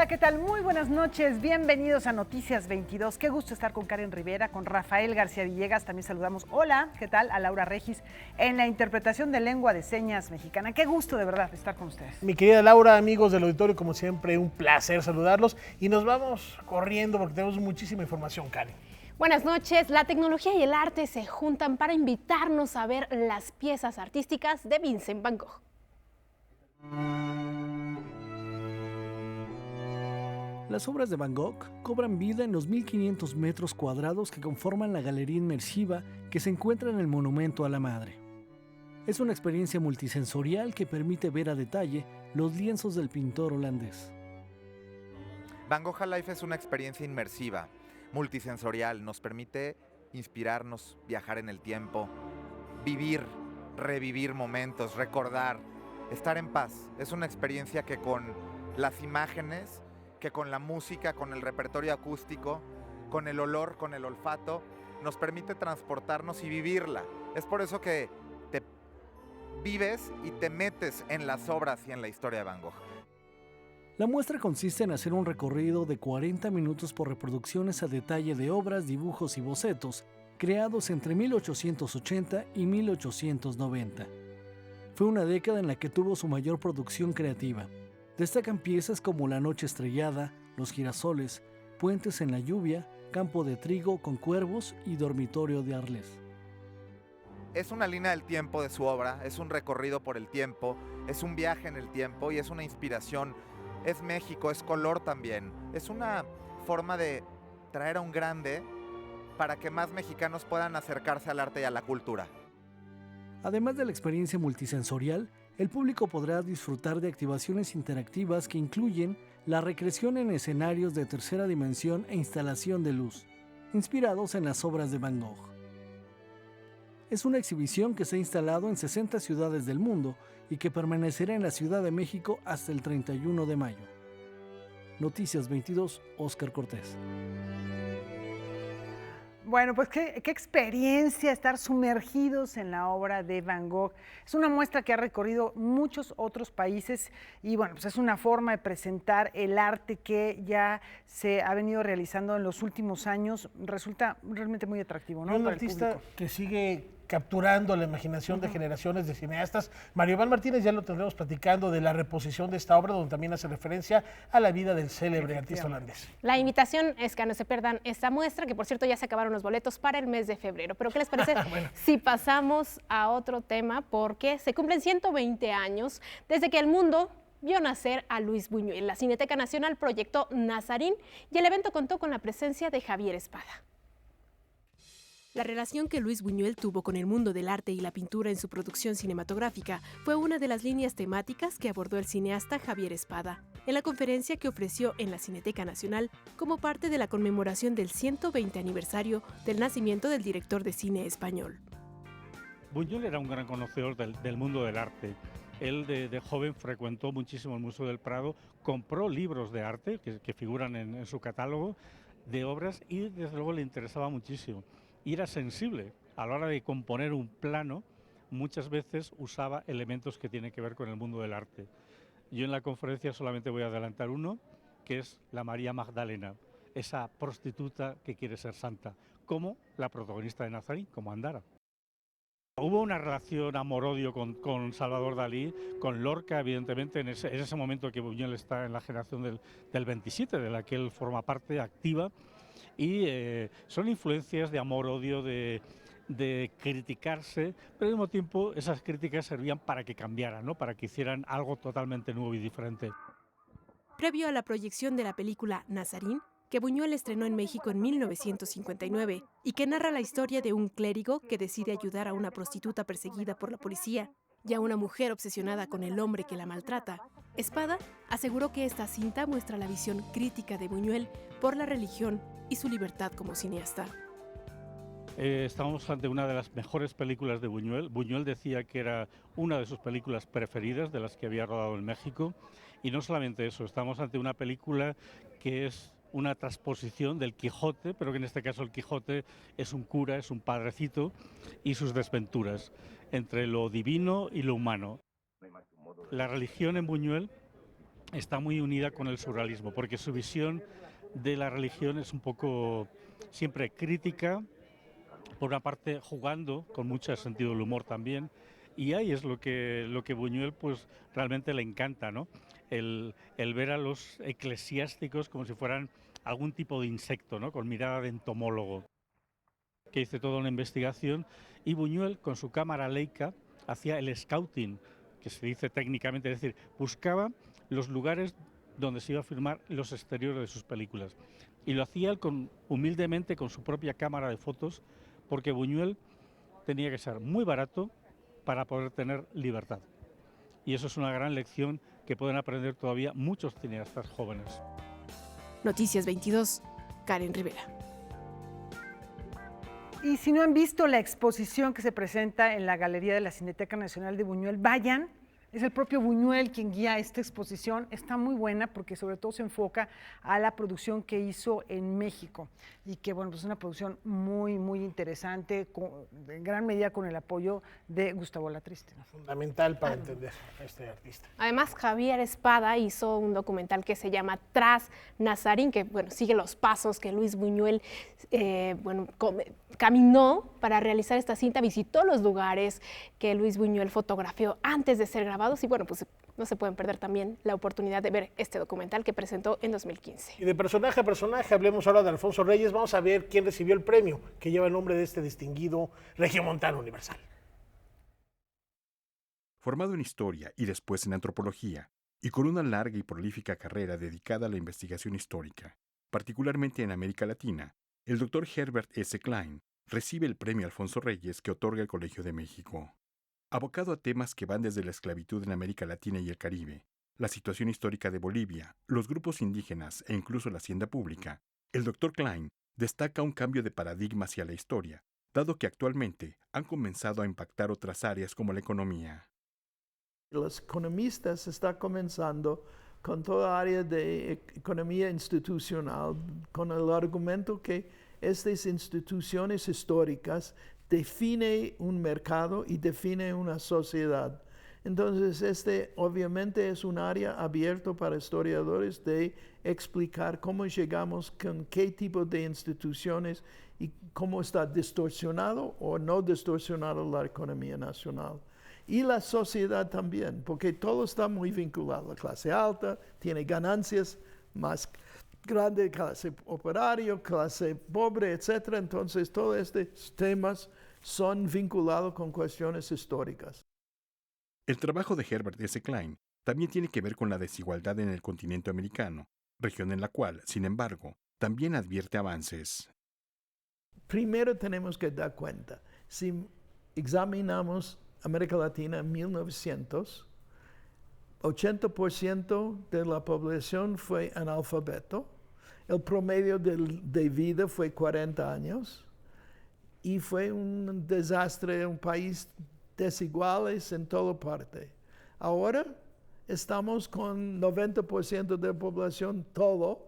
¿qué tal? Muy buenas noches, bienvenidos a Noticias 22. Qué gusto estar con Karen Rivera, con Rafael García Villegas. También saludamos, hola, ¿qué tal? A Laura Regis en la interpretación de lengua de señas mexicana. Qué gusto de verdad estar con ustedes. Mi querida Laura, amigos del auditorio, como siempre, un placer saludarlos. Y nos vamos corriendo porque tenemos muchísima información, Karen. Buenas noches. La tecnología y el arte se juntan para invitarnos a ver las piezas artísticas de Vincent Van Gogh. Las obras de Van Gogh cobran vida en los 1.500 metros cuadrados que conforman la galería inmersiva que se encuentra en el Monumento a la Madre. Es una experiencia multisensorial que permite ver a detalle los lienzos del pintor holandés. Van Gogh Alive es una experiencia inmersiva, multisensorial, nos permite inspirarnos, viajar en el tiempo, vivir, revivir momentos, recordar, estar en paz. Es una experiencia que con las imágenes, que con la música, con el repertorio acústico, con el olor, con el olfato, nos permite transportarnos y vivirla. Es por eso que te vives y te metes en las obras y en la historia de Van Gogh. La muestra consiste en hacer un recorrido de 40 minutos por reproducciones a detalle de obras, dibujos y bocetos creados entre 1880 y 1890. Fue una década en la que tuvo su mayor producción creativa. Destacan piezas como La Noche Estrellada, Los Girasoles, Puentes en la Lluvia, Campo de Trigo con Cuervos y Dormitorio de Arles. Es una línea del tiempo de su obra, es un recorrido por el tiempo, es un viaje en el tiempo y es una inspiración. Es México, es color también. Es una forma de traer a un grande para que más mexicanos puedan acercarse al arte y a la cultura. Además de la experiencia multisensorial, el público podrá disfrutar de activaciones interactivas que incluyen la recreación en escenarios de tercera dimensión e instalación de luz, inspirados en las obras de Van Gogh. Es una exhibición que se ha instalado en 60 ciudades del mundo y que permanecerá en la Ciudad de México hasta el 31 de mayo. Noticias 22, Óscar Cortés. Bueno, pues qué experiencia estar sumergidos en la obra de Van Gogh. Es una muestra que ha recorrido muchos otros países y bueno, pues es una forma de presentar el arte que ya se ha venido realizando en los últimos años. Resulta realmente muy atractivo, ¿no? Un Para el artista público. que sigue capturando la imaginación de generaciones de cineastas. Mario Iván Martínez ya lo tendremos platicando de la reposición de esta obra, donde también hace referencia a la vida del célebre artista holandés. La invitación es que no se pierdan esta muestra, que por cierto ya se acabaron los boletos para el mes de febrero. Pero ¿qué les parece Bueno. si pasamos a otro tema? Porque se cumplen 120 años desde que el mundo vio nacer a Luis Buñuel. La Cineteca Nacional proyectó Nazarín y el evento contó con la presencia de Javier Espada. La relación que Luis Buñuel tuvo con el mundo del arte y la pintura en su producción cinematográfica fue una de las líneas temáticas que abordó el cineasta Javier Espada en la conferencia que ofreció en la Cineteca Nacional como parte de la conmemoración del 120 aniversario del nacimiento del director de cine español. Buñuel era un gran conocedor del mundo del arte. Él de joven frecuentó muchísimo el Museo del Prado, compró libros de arte que figuran en su catálogo de obras y desde luego le interesaba muchísimo. Y era sensible a la hora de componer un plano, muchas veces usaba elementos que tienen que ver con el mundo del arte. Yo en la conferencia solamente voy a adelantar uno, que es la María Magdalena, esa prostituta que quiere ser santa, como la protagonista de Nazarín, como Andara. Hubo una relación amor-odio con Salvador Dalí, con Lorca, evidentemente, en ese momento que Buñuel está en la generación del 27, de la que él forma parte activa, y son influencias de amor-odio, de criticarse, pero al mismo tiempo esas críticas servían para que cambiaran, ¿no? Para que hicieran algo totalmente nuevo y diferente. Previo a la proyección de la película Nazarín, que Buñuel estrenó en México en 1959 y que narra la historia de un clérigo que decide ayudar a una prostituta perseguida por la policía y a una mujer obsesionada con el hombre que la maltrata, Espada aseguró que esta cinta muestra la visión crítica de Buñuel por la religión y su libertad como cineasta. Estamos ante una de las mejores películas de Buñuel. Buñuel decía que era una de sus películas preferidas, de las que había rodado en México. Y no solamente eso, estamos ante una película que es una transposición del Quijote, pero que en este caso el Quijote es un cura, es un padrecito, y sus desventuras entre lo divino y lo humano. La religión en Buñuel está muy unida con el surrealismo, porque su visión de la religión es un poco siempre crítica, por una parte jugando con mucho sentido del humor también, y ahí es lo que Buñuel pues realmente le encanta, ¿no? El ver a los eclesiásticos como si fueran algún tipo de insecto, ¿no? Con mirada de entomólogo, que hice toda una investigación, y Buñuel con su cámara Leica hacía el scouting, que se dice técnicamente, es decir, buscaba los lugares donde se iba a filmar los exteriores de sus películas. Y lo hacía él humildemente con su propia cámara de fotos, porque Buñuel tenía que ser muy barato para poder tener libertad. Y eso es una gran lección que pueden aprender todavía muchos cineastas jóvenes. Noticias 22, Karen Rivera. Y si no han visto la exposición que se presenta en la Galería de la Cineteca Nacional de Buñuel, vayan. Es el propio Buñuel quien guía esta exposición. Está muy buena porque sobre todo se enfoca a la producción que hizo en México y que, bueno, pues es una producción muy, muy interesante, en gran medida con el apoyo de Gustavo Latriste. Fundamental para entender a este artista. Además, Javier Espada hizo un documental que se llama Tras Nazarín, que bueno, sigue los pasos que Luis Buñuel caminó para realizar esta cinta, visitó los lugares que Luis Buñuel fotografió antes de ser grabados y bueno, pues no se pueden perder también la oportunidad de ver este documental que presentó en 2015. Y de personaje a personaje, hablemos ahora de Alfonso Reyes. Vamos a ver quién recibió el premio que lleva el nombre de este distinguido regiomontano universal. Formado en historia y después en antropología, y con una larga y prolífica carrera dedicada a la investigación histórica, particularmente en América Latina, el Dr. Herbert S. Klein recibe el premio Alfonso Reyes que otorga el Colegio de México. Abocado a temas que van desde la esclavitud en América Latina y el Caribe, la situación histórica de Bolivia, los grupos indígenas e incluso la hacienda pública, el Dr. Klein destaca un cambio de paradigma hacia la historia, dado que actualmente han comenzado a impactar otras áreas como la economía. Los economistas están comenzando con toda área de economía institucional, con el argumento que estas instituciones históricas definen un mercado y definen una sociedad. Entonces, obviamente es un área abierto para historiadores de explicar cómo llegamos, con qué tipo de instituciones y cómo está distorsionado o no distorsionado la economía nacional. Y la sociedad también, porque todo está muy vinculado. La clase alta tiene ganancias más grandes, clase operario, clase pobre, etc. Entonces, todos estos temas son vinculados con cuestiones históricas. El trabajo de Herbert S. Klein también tiene que ver con la desigualdad en el continente americano, región en la cual, sin embargo, también advierte avances. Primero tenemos que dar cuenta, si examinamos América Latina en 1900, 80% de la población fue analfabeto, el promedio de vida fue 40 años y fue un desastre, un país desiguales en toda parte. Ahora estamos con 90% de la población todo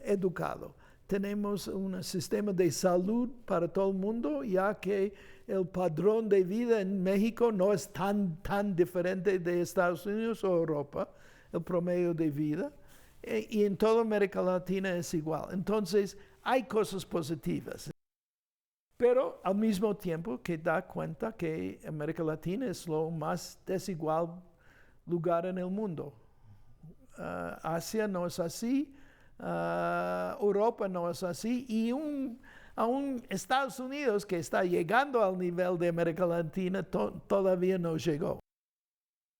educado. Tenemos un sistema de salud para todo el mundo, ya que el padrón de vida en México no es tan diferente de Estados Unidos o Europa, el promedio de vida, y en toda América Latina es igual. Entonces, hay cosas positivas. Pero al mismo tiempo que da cuenta que América Latina es lo más desigual lugar en el mundo. Asia no es así, Europa no es así, y aún Estados Unidos, que está llegando al nivel de América Latina, todavía no llegó.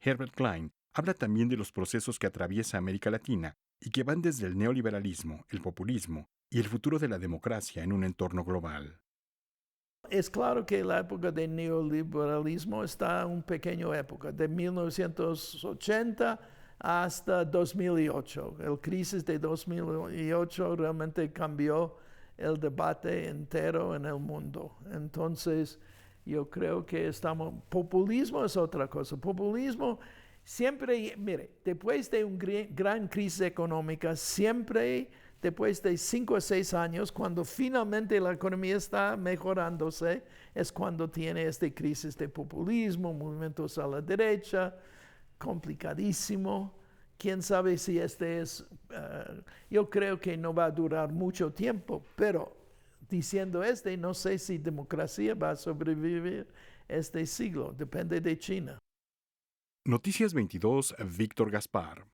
Herbert Klein habla también de los procesos que atraviesa América Latina y que van desde el neoliberalismo, el populismo y el futuro de la democracia en un entorno global. Es claro que la época del neoliberalismo está en una pequeña época, de 1980 hasta 2008. La crisis de 2008 realmente cambió el debate entero en el mundo. Entonces, yo creo que populismo es otra cosa. Populismo siempre, mire, después de una gran crisis económica, siempre después de 5 o 6 años, cuando finalmente la economía está mejorándose, es cuando tiene esta crisis de populismo, movimientos a la derecha, complicadísimo. Quién sabe si yo creo que no va a durar mucho tiempo, pero diciendo no sé si democracia va a sobrevivir este siglo, depende de China. Noticias 22, Víctor Gaspar.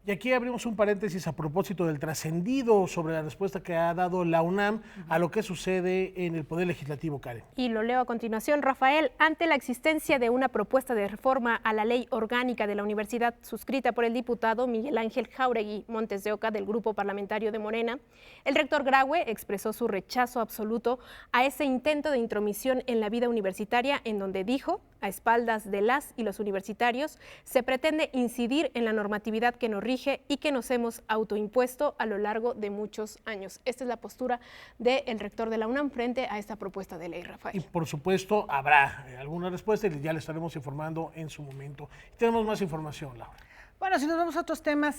Y aquí abrimos un paréntesis a propósito del trascendido sobre la respuesta que ha dado la UNAM a lo que sucede en el Poder Legislativo, Karen. Y lo leo a continuación, Rafael. Ante la existencia de una propuesta de reforma a la ley orgánica de la universidad suscrita por el diputado Miguel Ángel Jáuregui Montes de Oca del Grupo Parlamentario de Morena, el rector Graue expresó su rechazo absoluto a ese intento de intromisión en la vida universitaria, en donde dijo, a espaldas de las y los universitarios, se pretende incidir en la normatividad que nos rige y que nos hemos autoimpuesto a lo largo de muchos años. Esta es la postura del rector de la UNAM frente a esta propuesta de ley, Rafael. Y por supuesto habrá alguna respuesta y ya le estaremos informando en su momento. Tenemos más información, Laura. Bueno, si nos vamos a otros temas,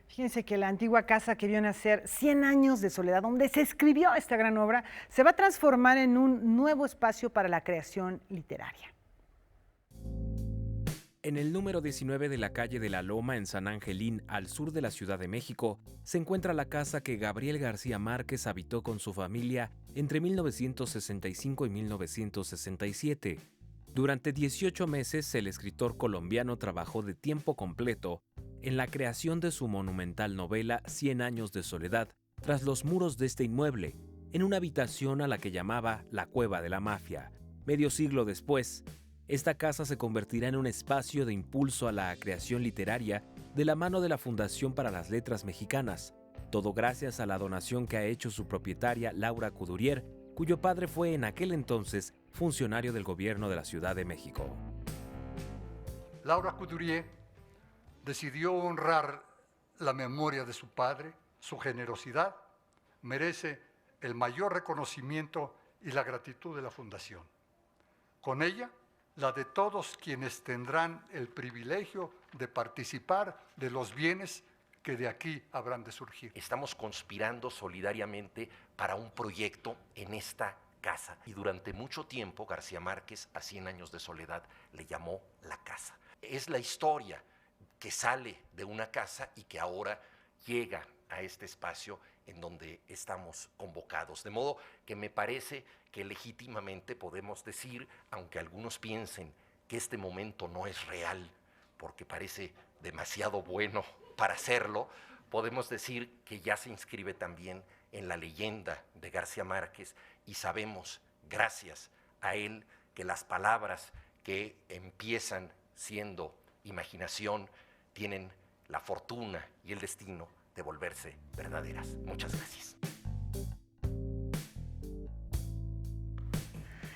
fíjense que la antigua casa que vio nacer 100 años de soledad, donde se escribió esta gran obra, se va a transformar en un nuevo espacio para la creación literaria. En el número 19 de la calle de la Loma, en San Angelín, al sur de la Ciudad de México, se encuentra la casa que Gabriel García Márquez habitó con su familia entre 1965 y 1967. Durante 18 meses, el escritor colombiano trabajó de tiempo completo en la creación de su monumental novela 100 años de soledad, tras los muros de este inmueble, en una habitación a la que llamaba la Cueva de la Mafia. Medio siglo después, esta casa se convertirá en un espacio de impulso a la creación literaria de la mano de la Fundación para las Letras Mexicanas, todo gracias a la donación que ha hecho su propietaria Laura Coudurier, cuyo padre fue en aquel entonces funcionario del gobierno de la Ciudad de México. Laura Coudurier decidió honrar la memoria de su padre, su generosidad, merece el mayor reconocimiento y la gratitud de la Fundación. Con ella, la de todos quienes tendrán el privilegio de participar de los bienes que de aquí habrán de surgir. Estamos conspirando solidariamente para un proyecto en esta casa. Y durante mucho tiempo García Márquez, a 100 años de soledad, le llamó la casa. Es la historia que sale de una casa y que ahora llega a este espacio en donde estamos convocados. De modo que me parece que legítimamente podemos decir, aunque algunos piensen que este momento no es real, porque parece demasiado bueno para hacerlo, podemos decir que ya se inscribe también en la leyenda de García Márquez y sabemos, gracias a él, que las palabras que empiezan siendo imaginación tienen la fortuna y el destino de volverse verdaderas. Muchas gracias.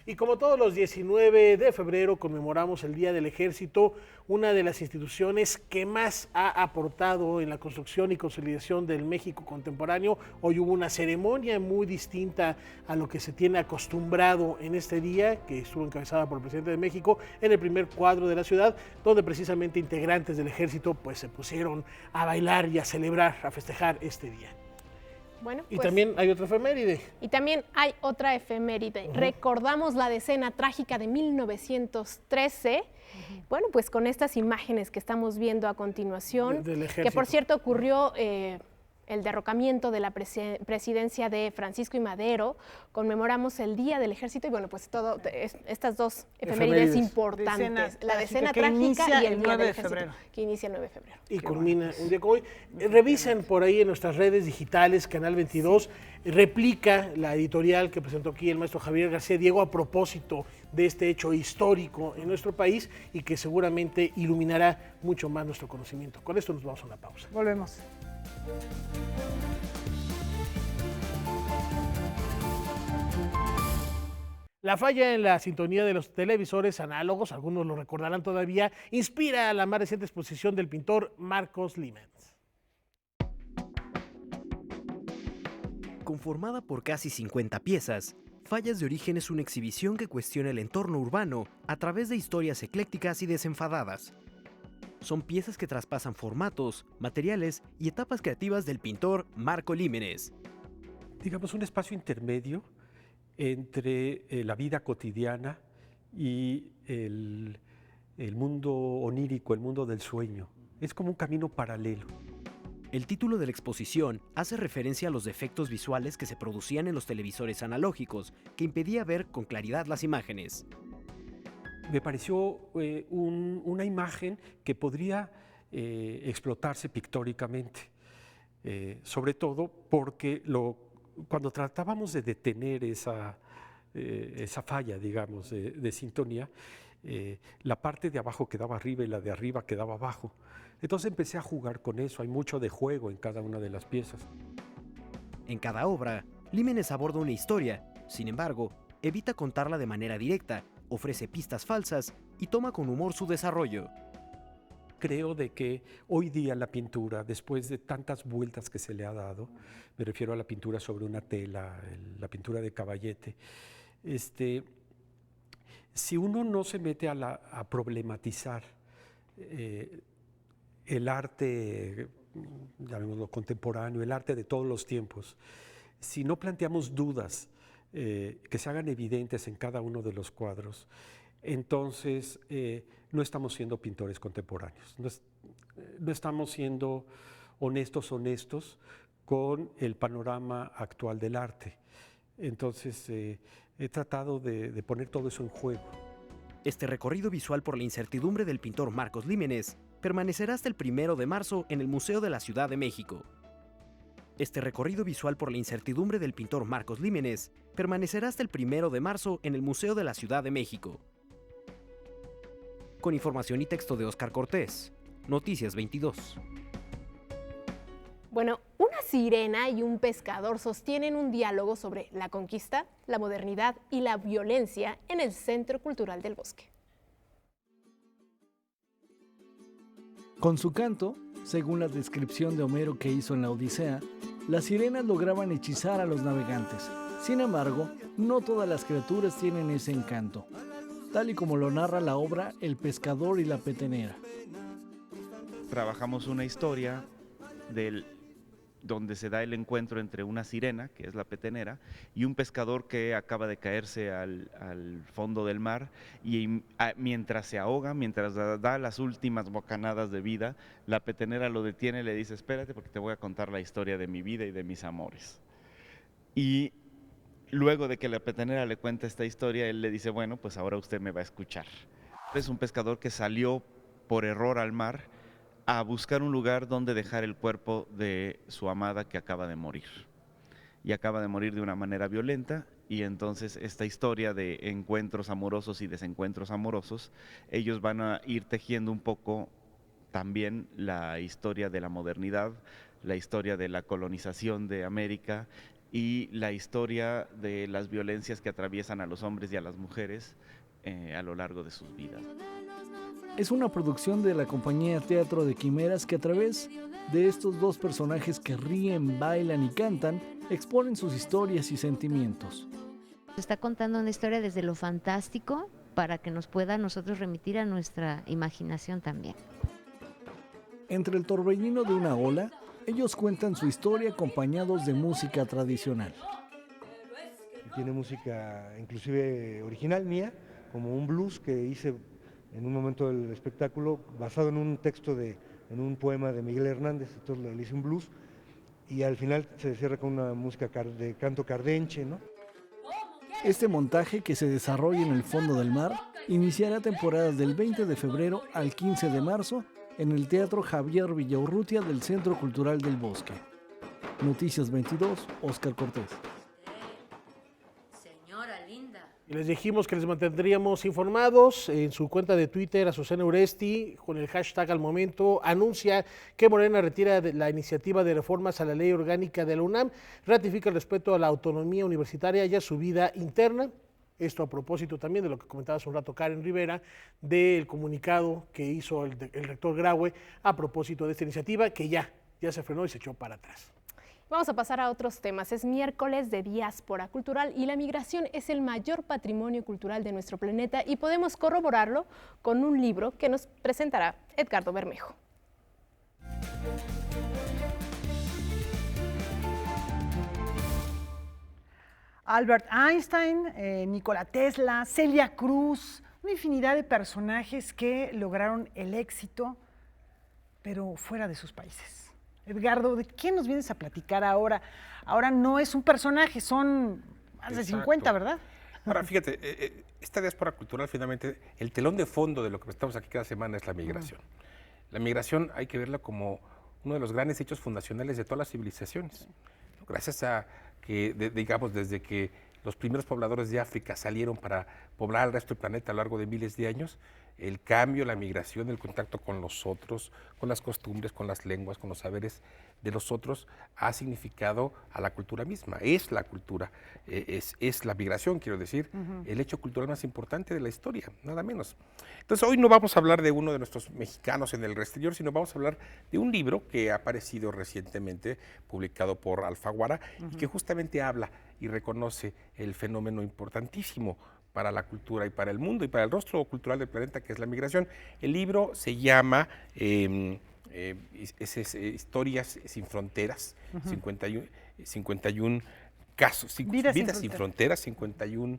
Y como todos los 19 de febrero conmemoramos el Día del Ejército, una de las instituciones que más ha aportado en la construcción y consolidación del México contemporáneo. Hoy hubo una ceremonia muy distinta a lo que se tiene acostumbrado en este día, que estuvo encabezada por el presidente de México, en el primer cuadro de la ciudad, donde precisamente integrantes del Ejército pues se pusieron a bailar y a celebrar, a festejar este día. Bueno, y también hay otra efeméride. Y también hay otra efeméride. Recordamos la decena trágica de 1913. Bueno, pues con estas imágenes que estamos viendo a continuación, que por cierto ocurrió el derrocamiento de la presidencia de Francisco I. Madero, conmemoramos el Día del Ejército y bueno, pues estas dos efemérides importantes, la decena trágica y el Día del Ejército, que inicia el 9 de febrero. Y culmina un día como hoy. Revisen por ahí en nuestras redes digitales, Canal 22, replica la editorial que presentó aquí el maestro Javier García Diego a propósito de este hecho histórico en nuestro país y que seguramente iluminará mucho más nuestro conocimiento. Con esto nos vamos a una pausa. Volvemos. La falla en la sintonía de los televisores análogos, algunos lo recordarán todavía, inspira a la más reciente exposición del pintor Marcos Límens. Conformada por casi 50 piezas, Fallas de Origen es una exhibición que cuestiona el entorno urbano a través de historias eclécticas y desenfadadas. Son piezas que traspasan formatos, materiales y etapas creativas del pintor Marco Límenes. Digamos, un espacio intermedio entre la vida cotidiana y el mundo onírico, el mundo del sueño. Es como un camino paralelo. El título de la exposición hace referencia a los defectos visuales que se producían en los televisores analógicos, que impedía ver con claridad las imágenes. Me pareció una imagen que podría explotarse pictóricamente, sobre todo porque cuando tratábamos de detener esa falla, digamos, de sintonía, la parte de abajo quedaba arriba y la de arriba quedaba abajo. Entonces empecé a jugar con eso, hay mucho de juego en cada una de las piezas. En cada obra, Límenes aborda una historia, sin embargo, evita contarla de manera directa, ofrece pistas falsas y toma con humor su desarrollo. Creo de que hoy día la pintura, después de tantas vueltas que se le ha dado, me refiero a la pintura sobre una tela, la pintura de Caballete, si uno no se mete a problematizar el arte, llamémoslo contemporáneo, el arte de todos los tiempos, si no planteamos dudas que se hagan evidentes en cada uno de los cuadros, entonces no estamos siendo pintores contemporáneos, no estamos siendo honestos con el panorama actual del arte. Entonces he tratado de poner todo eso en juego. Este recorrido visual por la incertidumbre del pintor Marcos Límenes permanecerá hasta el 1 de marzo en el Museo de la Ciudad de México. Este recorrido visual por la incertidumbre del pintor Marcos Límenes permanecerá hasta el 1 de marzo en el Museo de la Ciudad de México. Con información y texto de Óscar Cortés, Noticias 22. Bueno, una sirena y un pescador sostienen un diálogo sobre la conquista, la modernidad y la violencia en el Centro Cultural del Bosque. Con su canto, según la descripción de Homero que hizo en la Odisea, las sirenas lograban hechizar a los navegantes. Sin embargo, no todas las criaturas tienen ese encanto, tal y como lo narra la obra El pescador y la petenera. Trabajamos una historia donde se da el encuentro entre una sirena, que es la petenera, y un pescador que acaba de caerse al fondo del mar y mientras se ahoga, mientras da las últimas bocanadas de vida, la petenera lo detiene y le dice: espérate porque te voy a contar la historia de mi vida y de mis amores. Y luego de que la petenera le cuenta esta historia, él le dice: bueno, pues ahora usted me va a escuchar. Es un pescador que salió por error al mar a buscar un lugar donde dejar el cuerpo de su amada que acaba de morir. Y acaba de morir de una manera violenta, y entonces esta historia de encuentros amorosos y desencuentros amorosos, ellos van a ir tejiendo un poco también la historia de la modernidad, la historia de la colonización de América y la historia de las violencias que atraviesan a los hombres y a las mujeres a lo largo de sus vidas. Es una producción de la compañía Teatro de Quimeras que a través de estos dos personajes que ríen, bailan y cantan, exponen sus historias y sentimientos. Se está contando una historia desde lo fantástico para que nos pueda a nosotros remitir a nuestra imaginación también. Entre el torbellino de una ola, ellos cuentan su historia acompañados de música tradicional. Tiene música inclusive original mía, como un blues que hice en un momento del espectáculo, basado en un texto en un poema de Miguel Hernández, entonces le hice un blues, y al final se cierra con una música de canto cardenche, ¿no? Este montaje, que se desarrolla en el fondo del mar, iniciará temporadas del 20 de febrero al 15 de marzo en el Teatro Javier Villaurrutia del Centro Cultural del Bosque. Noticias 22, Óscar Cortés. Y les dijimos que les mantendríamos informados. En su cuenta de Twitter, Azucena Uresti, con el hashtag Al Momento, anuncia que Morena retira la iniciativa de reformas a la ley orgánica de la UNAM, ratifica el respeto a la autonomía universitaria y a su vida interna. Esto a propósito también de lo que comentaba hace un rato Karen Rivera, del comunicado que hizo el rector Graue a propósito de esta iniciativa, que ya se frenó y se echó para atrás. Vamos a pasar a otros temas. Es miércoles de diáspora cultural y la migración es el mayor patrimonio cultural de nuestro planeta y podemos corroborarlo con un libro que nos presentará Edgardo Bermejo. Albert Einstein, Nikola Tesla, Celia Cruz, una infinidad de personajes que lograron el éxito, pero fuera de sus países. Edgardo, ¿de quién nos vienes a platicar ahora? Ahora no es un personaje, son más de 50, ¿verdad? Ahora, fíjate, esta diáspora cultural, finalmente, el telón de fondo de lo que estamos aquí cada semana es la migración. La migración hay que verla como uno de los grandes hechos fundacionales de todas las civilizaciones. Gracias a que, digamos, desde que los primeros pobladores de África salieron para poblar el resto del planeta a lo largo de miles de años, el cambio, la migración, el contacto con los otros, con las costumbres, con las lenguas, con los saberes de los otros, ha significado a la cultura misma. Es la cultura, es la migración, quiero decir, el hecho cultural más importante de la historia, nada menos. Entonces, hoy no vamos a hablar de uno de nuestros mexicanos en el exterior, sino vamos a hablar de un libro que ha aparecido recientemente, publicado por Alfaguara, y que justamente habla y reconoce el fenómeno importantísimo para la cultura y para el mundo y para el rostro cultural del planeta, que es la migración. El libro se llama Historias sin Fronteras, 51 casos, Vidas sin Fronteras, 51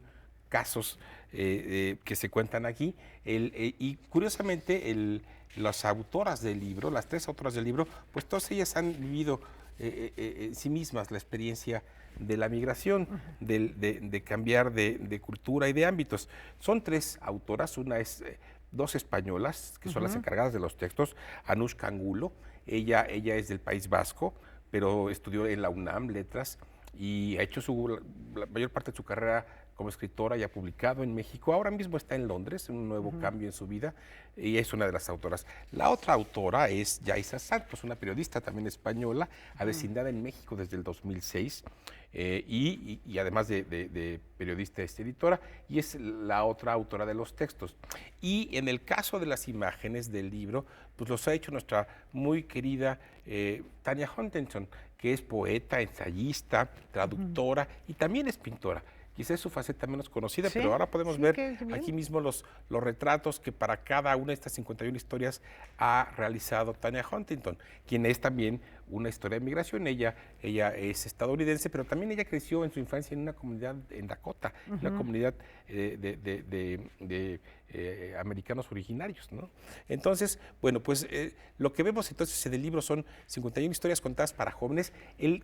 casos que se cuentan aquí. Y curiosamente, las autoras del libro, las 3 autoras del libro, pues todas ellas han vivido en sí mismas la experiencia de la migración, de cambiar de cultura y de ámbitos. Son 3 autoras, una es 2 españolas, que son las encargadas de los textos. Anushka Angulo, ella es del País Vasco, pero estudió en la UNAM Letras y ha hecho la mayor parte de su carrera como escritora y ha publicado en México. Ahora mismo está en Londres, un nuevo cambio en su vida, y es una de las autoras. La otra autora es Yaiza Santos, una periodista también española, avecindada en México desde el 2006, y además de periodista, es editora, y es la otra autora de los textos. Y en el caso de las imágenes del libro, pues los ha hecho nuestra muy querida Tanya Huntington, que es poeta, ensayista, traductora y también es pintora. Quizás es su faceta menos conocida, ¿sí? Pero ahora podemos ver aquí mismo los retratos que para cada una de estas 51 historias ha realizado Tanya Huntington, quien es también una historia de migración. Ella es estadounidense, pero también ella creció en su infancia en una comunidad en Dakota, una comunidad de americanos originarios, ¿no? Entonces, bueno, pues lo que vemos entonces en el libro son 51 historias contadas para jóvenes.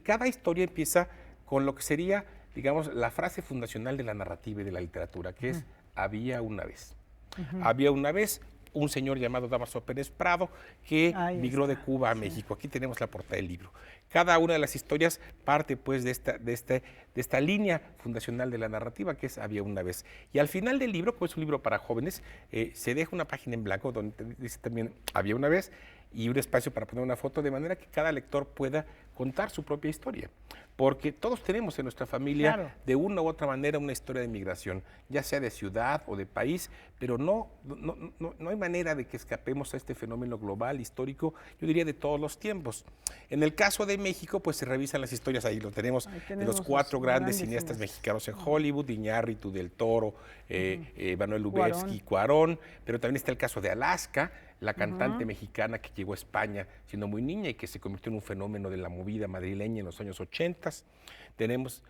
Cada historia empieza con lo que sería, digamos, la frase fundacional de la narrativa y de la literatura, que es había una vez. Había una vez un señor llamado Dámaso Pérez Prado que migró de Cuba a México. Aquí tenemos la portada del libro. Cada una de las historias parte pues de esta línea fundacional de la narrativa, que es había una vez. Y al final del libro, pues es un libro para jóvenes, se deja una página en blanco donde dice también había una vez y un espacio para poner una foto, de manera que cada lector pueda contar su propia historia. Porque todos tenemos en nuestra familia, de una u otra manera, una historia de migración, ya sea de ciudad o de país, pero no hay manera de que escapemos a este fenómeno global, histórico, yo diría de todos los tiempos. En el caso de México, pues se revisan las historias, ahí lo tenemos, de los 4 grandes cineastas mexicanos en Hollywood, Iñárritu, Del Toro, Manuel Lubezki, Cuarón, pero también está el caso de Alaska, la cantante mexicana que llegó a España siendo muy niña y que se convirtió en un fenómeno de la movida madrileña en los años 80. Tenemos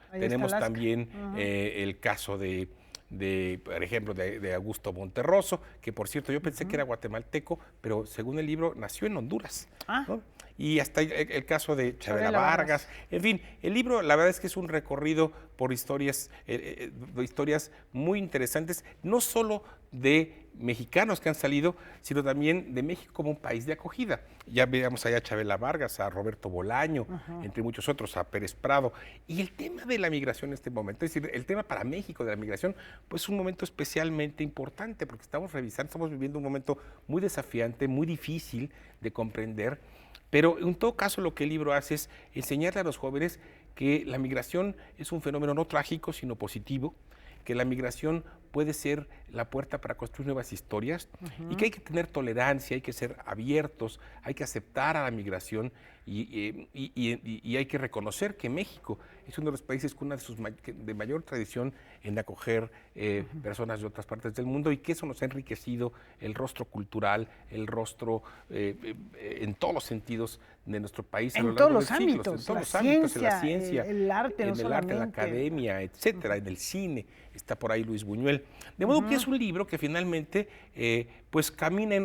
también el caso por ejemplo, de Augusto Monterroso, que por cierto yo pensé que era guatemalteco, pero según el libro nació en Honduras, ¿no? Y hasta el caso de Chabela Vargas. En fin, el libro la verdad es que es un recorrido por historias muy interesantes, no solo de mexicanos que han salido, sino también de México como un país de acogida. Ya veamos allá a Chabela Vargas, a Roberto Bolaño, entre muchos otros, a Pérez Prado. Y el tema de la migración en este momento, es decir, el tema para México de la migración, pues es un momento especialmente importante, porque estamos viviendo un momento muy desafiante, muy difícil de comprender, pero en todo caso lo que el libro hace es enseñarle a los jóvenes que la migración es un fenómeno no trágico, sino positivo, que la migración puede ser la puerta para construir nuevas historias y que hay que tener tolerancia, hay que ser abiertos, hay que aceptar a la migración y hay que reconocer que México es uno de los países con una de mayor tradición en acoger personas de otras partes del mundo y que eso nos ha enriquecido el rostro cultural, el rostro en todos los sentidos de nuestro país. En todos los ámbitos, en todos los ámbitos, en la ciencia, el arte, en la academia, etcétera, en el cine. Está por ahí Luis Buñuel. De modo que es un libro que finalmente pues camina,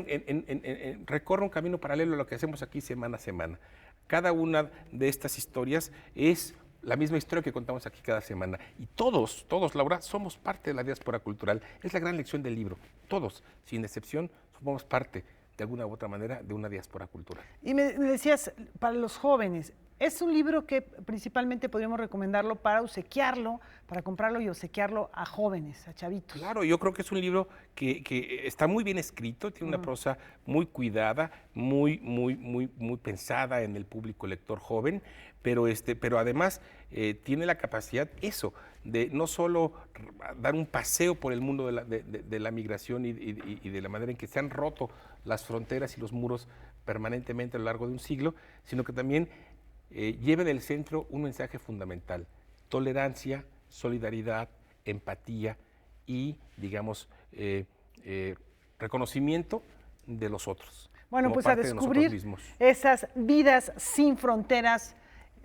recorre un camino paralelo a lo que hacemos aquí semana a semana. Cada una de estas historias es la misma historia que contamos aquí cada semana. Y todos, Laura, somos parte de la diáspora cultural. Es la gran lección del libro. Todos, sin excepción, somos parte, de alguna u otra manera, de una diáspora cultural. Y me decías, para los jóvenes, es un libro que principalmente podríamos recomendarlo para obsequiarlo, para comprarlo y obsequiarlo a jóvenes, a chavitos. Claro, yo creo que es un libro que está muy bien escrito, tiene una prosa muy cuidada, muy pensada en el público lector joven, pero además tiene la capacidad de no solo dar un paseo por el mundo de la migración y de la manera en que se han roto las fronteras y los muros permanentemente a lo largo de un siglo, sino que también lleva en el centro un mensaje fundamental: tolerancia, solidaridad, empatía y, digamos, reconocimiento de los otros. Bueno, pues a descubrir esas vidas sin fronteras.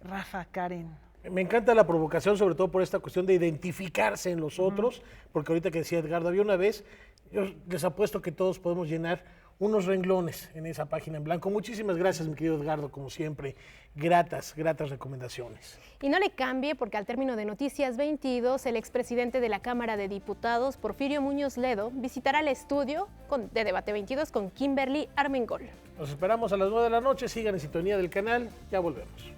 Rafa, Karen. Me encanta la provocación, sobre todo por esta cuestión de identificarse en los otros, porque ahorita que decía Edgardo, había una vez, yo les apuesto que todos podemos llenar unos renglones en esa página en blanco. Muchísimas gracias, mi querido Edgardo, como siempre, gratas recomendaciones. Y no le cambie, porque al término de Noticias 22, el expresidente de la Cámara de Diputados, Porfirio Muñoz Ledo, visitará el estudio de Debate 22 con Kimberly Armengol. Nos esperamos a las 9 de la noche, sigan en sintonía del canal, ya volvemos.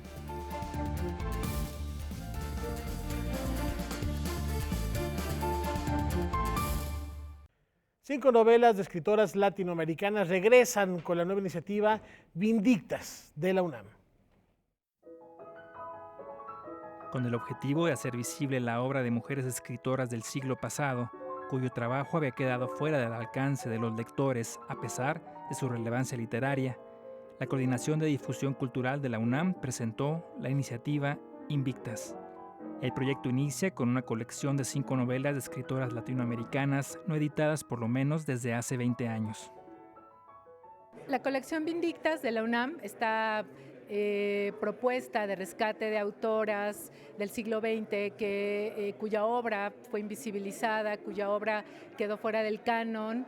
Cinco novelas de escritoras latinoamericanas regresan con la nueva iniciativa Vindictas de la UNAM. Con el objetivo de hacer visible la obra de mujeres escritoras del siglo pasado, cuyo trabajo había quedado fuera del alcance de los lectores a pesar de su relevancia literaria, la Coordinación de Difusión Cultural de la UNAM presentó la iniciativa Invictas. El proyecto inicia con una colección de 5 novelas de escritoras latinoamericanas no editadas por lo menos desde hace 20 años. La colección Vindictas de la UNAM está propuesta de rescate de autoras del siglo XX cuya obra fue invisibilizada, cuya obra quedó fuera del canon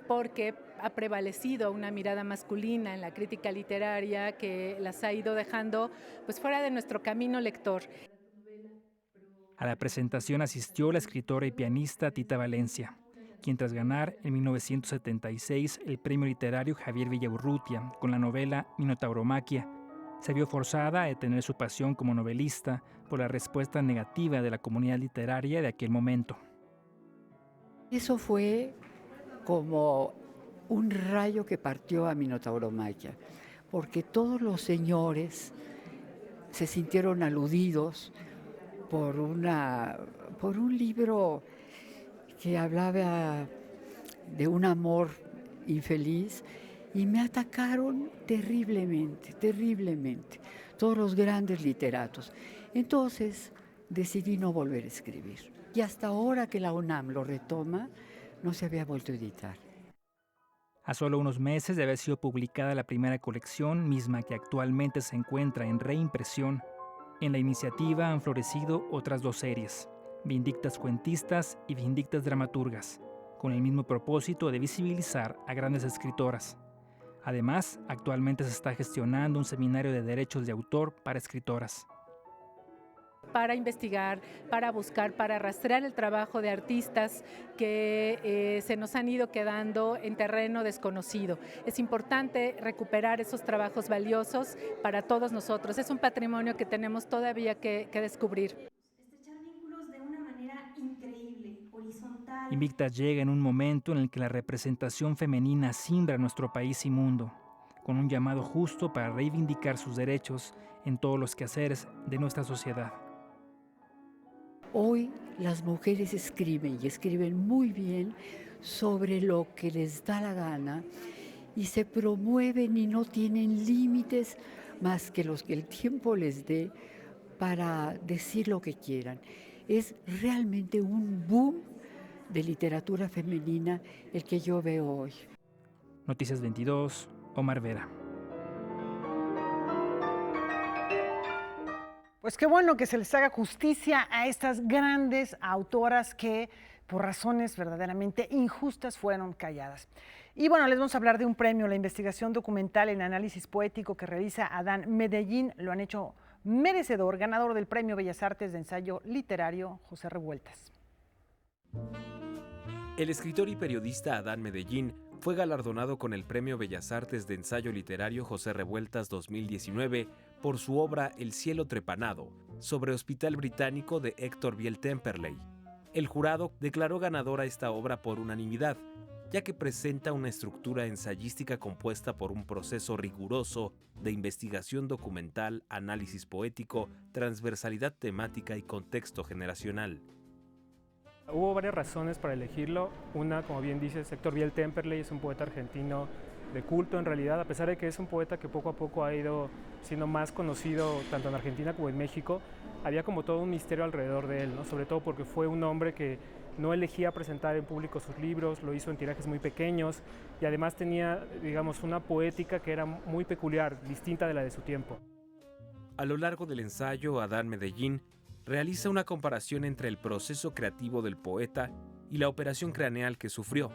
porque ha prevalecido una mirada masculina en la crítica literaria que las ha ido dejando pues fuera de nuestro camino lector. A la presentación asistió la escritora y pianista Tita Valencia, quien tras ganar en 1976 el premio literario Javier Villaurrutia con la novela Minotauromaquia, se vio forzada a detener su pasión como novelista por la respuesta negativa de la comunidad literaria de aquel momento. Eso fue como un rayo que partió a Minotauromaquia, porque todos los señores se sintieron aludidos por un libro que hablaba de un amor infeliz y me atacaron terriblemente, todos los grandes literatos. Entonces decidí no volver a escribir y hasta ahora que la UNAM lo retoma, no se había vuelto a editar. A solo unos meses de haber sido publicada la primera colección, misma que actualmente se encuentra en reimpresión, en la iniciativa han florecido otras 2 series, Vindictas Cuentistas y Vindictas Dramaturgas, con el mismo propósito de visibilizar a grandes escritoras. Además, actualmente se está gestionando un seminario de derechos de autor para escritoras. Para investigar, para buscar, para rastrear el trabajo de artistas que se nos han ido quedando en terreno desconocido. Es importante recuperar esos trabajos valiosos para todos nosotros. Es un patrimonio que tenemos todavía que descubrir. Estrechar vínculos de una manera increíble, horizontal. Invictas llega en un momento en el que la representación femenina simbra nuestro país y mundo, con un llamado justo para reivindicar sus derechos en todos los quehaceres de nuestra sociedad. Hoy las mujeres escriben y escriben muy bien sobre lo que les da la gana y se promueven y no tienen límites más que los que el tiempo les dé para decir lo que quieran. Es realmente un boom de literatura femenina el que yo veo hoy. Noticias 22, Omar Vera. Pues qué bueno que se les haga justicia a estas grandes autoras que por razones verdaderamente injustas, fueron calladas. Y bueno, les vamos a hablar de un premio, la investigación documental en análisis poético que realiza Adán Medellín. Lo han hecho merecedor, ganador del Premio Bellas Artes de Ensayo Literario, José Revueltas. El escritor y periodista Adán Medellín fue galardonado con el Premio Bellas Artes de Ensayo Literario José Revueltas 2019 por su obra El cielo trepanado, sobre Hospital Británico de Héctor Biel Temperley. El jurado declaró ganadora esta obra por unanimidad, ya que presenta una estructura ensayística compuesta por un proceso riguroso de investigación documental, análisis poético, transversalidad temática y contexto generacional. Hubo varias razones para elegirlo. Una, como bien dices, Héctor Biel Temperley es un poeta argentino de culto en realidad, a pesar de que es un poeta que poco a poco ha ido siendo más conocido tanto en Argentina como en México. Había como todo un misterio alrededor de él, ¿no? Sobre todo porque fue un hombre que no elegía presentar en público sus libros, lo hizo en tirajes muy pequeños y además tenía, digamos, una poética que era muy peculiar, distinta de la de su tiempo. A lo largo del ensayo, Adán Medellín realiza una comparación entre el proceso creativo del poeta y la operación craneal que sufrió,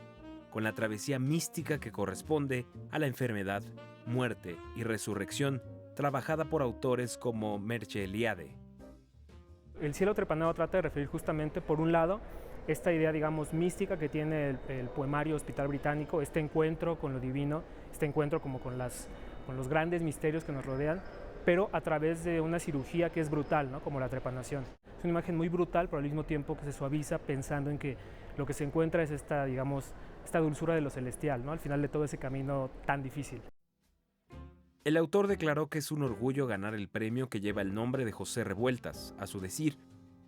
con la travesía mística que corresponde a la enfermedad, muerte y resurrección trabajada por autores como Mircea Eliade. El cielo trepanado trata de referir justamente, por un lado, esta idea, digamos, mística que tiene el poemario Hospital Británico, este encuentro con lo divino, este encuentro como con los grandes misterios que nos rodean, pero a través de una cirugía que es brutal, ¿no? Como la trepanación. Es una imagen muy brutal, pero al mismo tiempo que se suaviza pensando en que lo que se encuentra es esta, digamos, esta dulzura de lo celestial, ¿no? Al final de todo ese camino tan difícil. El autor declaró que es un orgullo ganar el premio que lleva el nombre de José Revueltas, a su decir,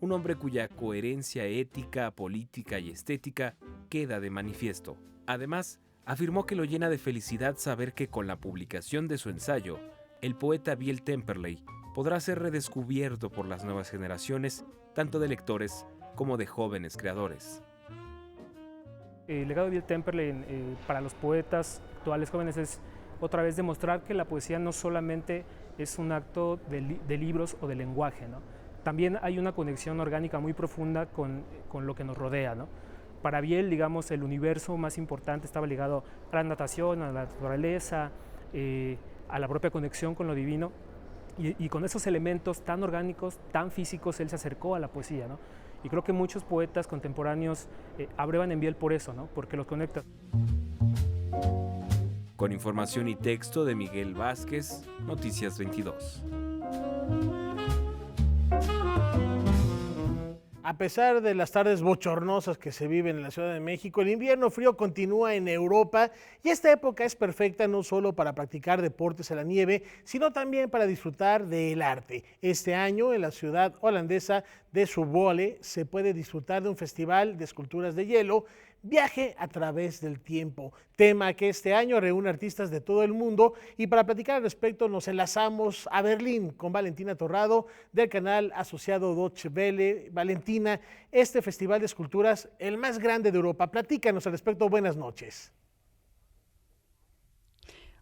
un hombre cuya coherencia ética, política y estética queda de manifiesto. Además, afirmó que lo llena de felicidad saber que con la publicación de su ensayo, el poeta Biel Temperley podrá ser redescubierto por las nuevas generaciones, tanto de lectores como de jóvenes creadores. El legado de Biel Temperley para los poetas actuales jóvenes es otra vez demostrar que la poesía no solamente es un acto de libros o de lenguaje, ¿no? También hay una conexión orgánica muy profunda con lo que nos rodea, ¿no? Para Biel, digamos, el universo más importante estaba ligado a la natación, a la naturaleza, a la propia conexión con lo divino, y con esos elementos tan orgánicos, tan físicos, él se acercó a la poesía, ¿no? Y creo que muchos poetas contemporáneos abrevan en Biel por eso, ¿no? Porque los conecta. Con información y texto de Miguel Vázquez, Noticias 22. A pesar de las tardes bochornosas que se viven en la Ciudad de México, el invierno frío continúa en Europa y esta época es perfecta no solo para practicar deportes a la nieve, sino también para disfrutar del arte. Este año en la ciudad holandesa de Zwolle se puede disfrutar de un festival de esculturas de hielo, Viaje a través del tiempo, tema que este año reúne artistas de todo el mundo, y para platicar al respecto nos enlazamos a Berlín con Valentina Torrado del canal asociado Deutsche Welle. Valentina, este festival de esculturas, el más grande de Europa, platícanos al respecto, buenas noches.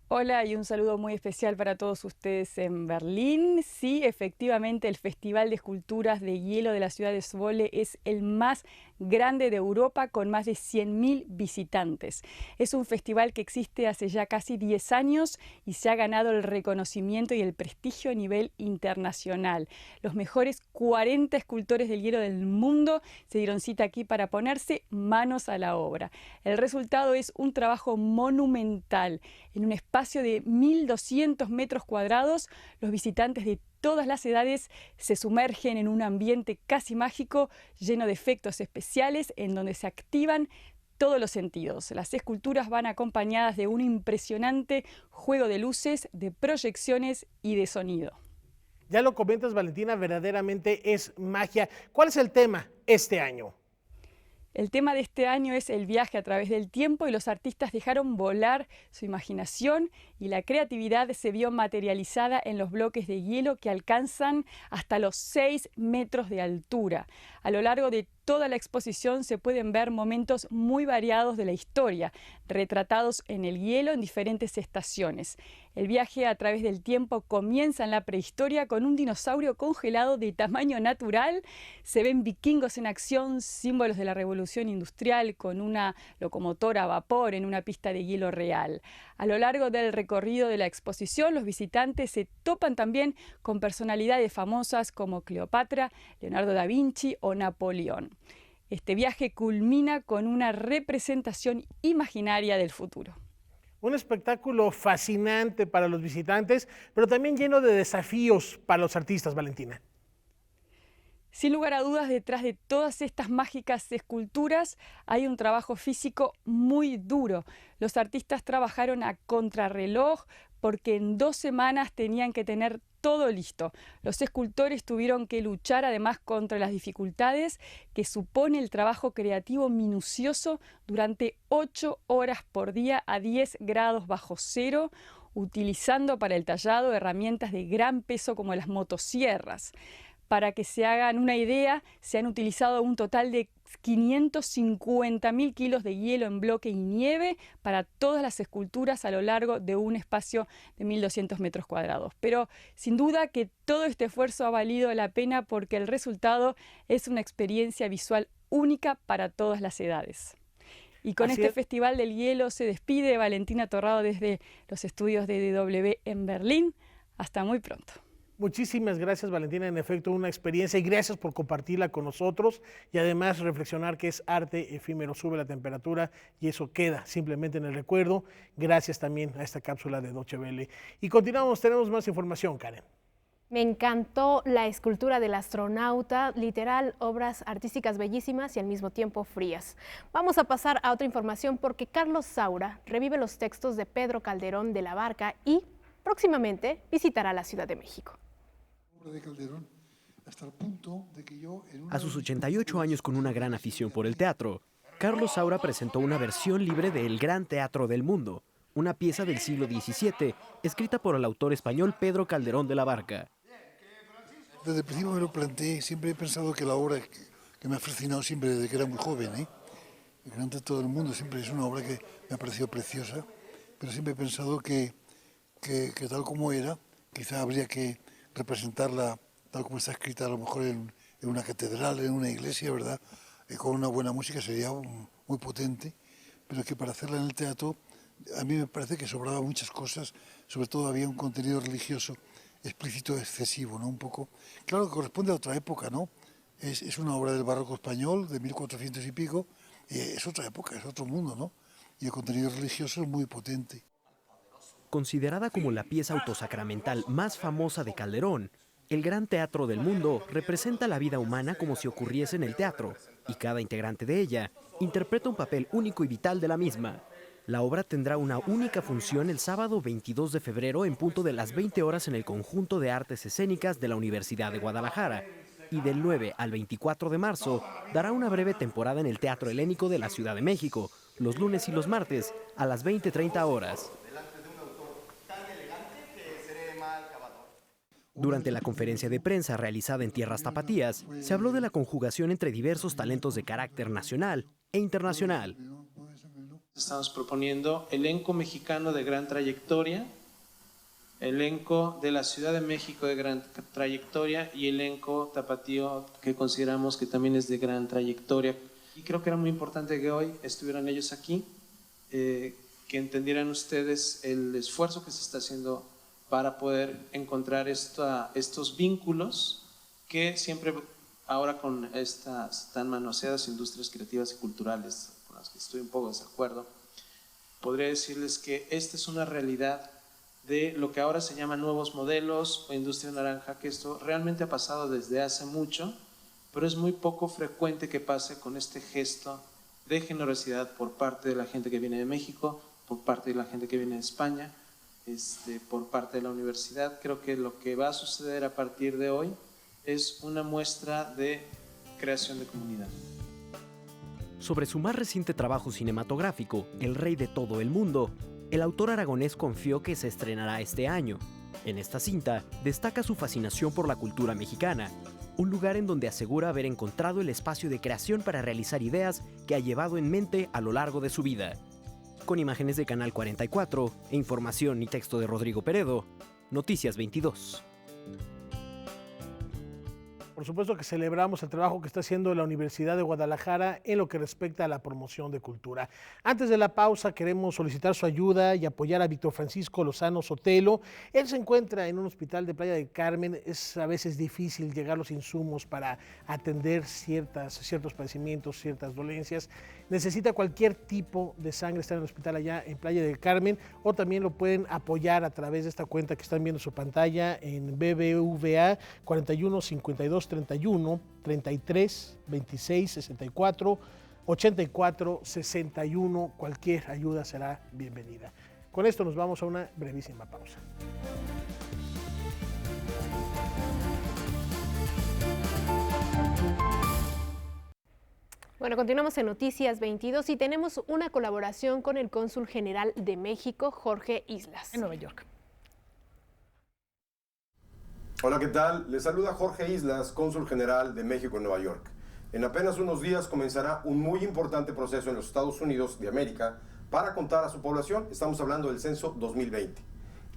Hola y un saludo muy especial para todos ustedes en Berlín. Sí, efectivamente, el Festival de Esculturas de Hielo de la ciudad de Zwolle es el más grande de Europa, con más de 100.000 visitantes. Es un festival que existe hace ya casi 10 años y se ha ganado el reconocimiento y el prestigio a nivel internacional. Los mejores 40 escultores del hielo del mundo se dieron cita aquí para ponerse manos a la obra. El resultado es un trabajo monumental. En un espacio de 1.200 metros cuadrados, los visitantes de todas las edades se sumergen en un ambiente casi mágico, lleno de efectos especiales, en donde se activan todos los sentidos. Las esculturas van acompañadas de un impresionante juego de luces, de proyecciones y de sonido. Ya lo comentas, Valentina, verdaderamente es magia. ¿Cuál es el tema este año? El tema de este año es el viaje a través del tiempo, y los artistas dejaron volar su imaginación y la creatividad se vio materializada en los bloques de hielo que alcanzan hasta los 6 metros de altura. A lo largo de toda la exposición se pueden ver momentos muy variados de la historia, retratados en el hielo en diferentes estaciones. El viaje a través del tiempo comienza en la prehistoria con un dinosaurio congelado de tamaño natural. Se ven vikingos en acción, símbolos de la revolución industrial, con una locomotora a vapor en una pista de hielo real. A lo largo del recorrido de la exposición, los visitantes se topan también con personalidades famosas como Cleopatra, Leonardo da Vinci o Napoleón. Este viaje culmina con una representación imaginaria del futuro. Un espectáculo fascinante para los visitantes, pero también lleno de desafíos para los artistas, Valentina. Sin lugar a dudas, detrás de todas estas mágicas esculturas hay un trabajo físico muy duro. Los artistas trabajaron a contrarreloj porque en 2 semanas tenían que tener todo listo. Los escultores tuvieron que luchar además contra las dificultades que supone el trabajo creativo minucioso durante 8 horas por día a 10 grados bajo cero, utilizando para el tallado herramientas de gran peso como las motosierras. Para que se hagan una idea, se han utilizado un total de 550.000 kilos de hielo en bloque y nieve para todas las esculturas a lo largo de un espacio de 1.200 metros cuadrados. Pero sin duda que todo este esfuerzo ha valido la pena porque el resultado es una experiencia visual única para todas las edades. Y con este Festival del Hielo se despide Valentina Torrado desde los estudios de DW en Berlín. Hasta muy pronto. Muchísimas gracias, Valentina. En efecto, una experiencia y gracias por compartirla con nosotros y además reflexionar que es arte efímero, sube la temperatura y eso queda simplemente en el recuerdo. Gracias también a esta cápsula de Deutsche Welle. Y continuamos, tenemos más información, Karen. Me encantó la escultura del astronauta, literal, obras artísticas bellísimas y al mismo tiempo frías. Vamos a pasar a otra información porque Carlos Saura revive los textos de Pedro Calderón de la Barca y próximamente visitará la Ciudad de México. De Calderón, hasta el punto de que yo a sus 88 años con una gran afición por el teatro, Carlos Saura presentó una versión libre de El Gran Teatro del Mundo, una pieza del siglo XVII, escrita por el autor español Pedro Calderón de la Barca. Desde el principio me lo planteé, siempre he pensado que la obra que me ha fascinado siempre desde que era muy joven, El Gran Teatro del Mundo siempre es una obra que me ha parecido preciosa, pero siempre he pensado que tal como era, quizá habría que representarla tal como está escrita, a lo mejor en una catedral, en una iglesia, ¿verdad? Con una buena música sería muy potente, pero que para hacerla en el teatro a mí me parece que sobraban muchas cosas, sobre todo había un contenido religioso explícito excesivo, ¿no? Un poco, claro que corresponde a otra época, ¿no? Es una obra del barroco español, de 1400 y pico, es otra época, es otro mundo, ¿no? Y el contenido religioso es muy potente. Considerada como la pieza autosacramental más famosa de Calderón, El Gran Teatro del Mundo representa la vida humana como si ocurriese en el teatro, y cada integrante de ella interpreta un papel único y vital de la misma. La obra tendrá una única función el sábado 22 de febrero en punto de las 20 horas en el Conjunto de Artes Escénicas de la Universidad de Guadalajara, y del 9 al 24 de marzo dará una breve temporada en el Teatro Helénico de la Ciudad de México, los lunes y los martes a las 20:30 horas. Durante la conferencia de prensa realizada en tierras tapatías, se habló de la conjugación entre diversos talentos de carácter nacional e internacional. Estamos proponiendo elenco mexicano de gran trayectoria, elenco de la Ciudad de México de gran trayectoria y elenco tapatío que consideramos que también es de gran trayectoria. Y creo que era muy importante que hoy estuvieran ellos aquí, que entendieran ustedes el esfuerzo que se está haciendo para poder encontrar estos vínculos que siempre ahora con estas tan manoseadas industrias creativas y culturales, con las que estoy un poco de desacuerdo, podría decirles que esta es una realidad de lo que ahora se llama nuevos modelos o industria naranja, que esto realmente ha pasado desde hace mucho, pero es muy poco frecuente que pase con este gesto de generosidad por parte de la gente que viene de México, por parte de la gente que viene de España, por parte de la universidad. Creo que lo que va a suceder a partir de hoy es una muestra de creación de comunidad. Sobre su más reciente trabajo cinematográfico, El Rey de todo el mundo, el autor aragonés confió que se estrenará este año. En esta cinta destaca su fascinación por la cultura mexicana un lugar en donde asegura haber encontrado el espacio de creación para realizar ideas que ha llevado en mente a lo largo de su vida. Con imágenes de Canal 44 e información y texto de Rodrigo Peredo, Noticias 22. Por supuesto que celebramos el trabajo que está haciendo la Universidad de Guadalajara en lo que respecta a la promoción de cultura. Antes de la pausa queremos solicitar su ayuda y apoyar a Víctor Francisco Lozano Sotelo. Él se encuentra en un hospital de Playa del Carmen. Es a veces difícil llegar los insumos para atender ciertos padecimientos, ciertas dolencias. Necesita cualquier tipo de sangre, está en el hospital allá en Playa del Carmen, o también lo pueden apoyar a través de esta cuenta que están viendo en su pantalla en BBVA 41 52 31 33 26 64 84 61. Cualquier ayuda será bienvenida. Con esto nos vamos a una brevísima pausa. Bueno, continuamos en Noticias 22 y tenemos una colaboración con el cónsul general de México, Jorge Islas. En Nueva York. Hola, ¿qué tal? Les saluda Jorge Islas, cónsul general de México en Nueva York. En apenas unos días comenzará un muy importante proceso en los Estados Unidos de América para contar a su población. Estamos hablando del censo 2020.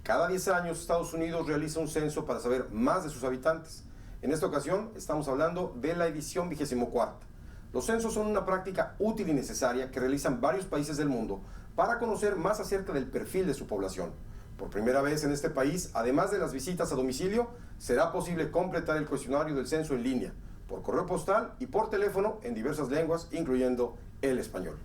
Cada 10 años Estados Unidos realiza un censo para saber más de sus habitantes. En esta ocasión estamos hablando de la edición 24. Los censos son una práctica útil y necesaria que realizan varios países del mundo para conocer más acerca del perfil de su población. Por primera vez en este país, además de las visitas a domicilio, será posible completar el cuestionario del censo en línea, por correo postal y por teléfono en diversas lenguas, incluyendo el español.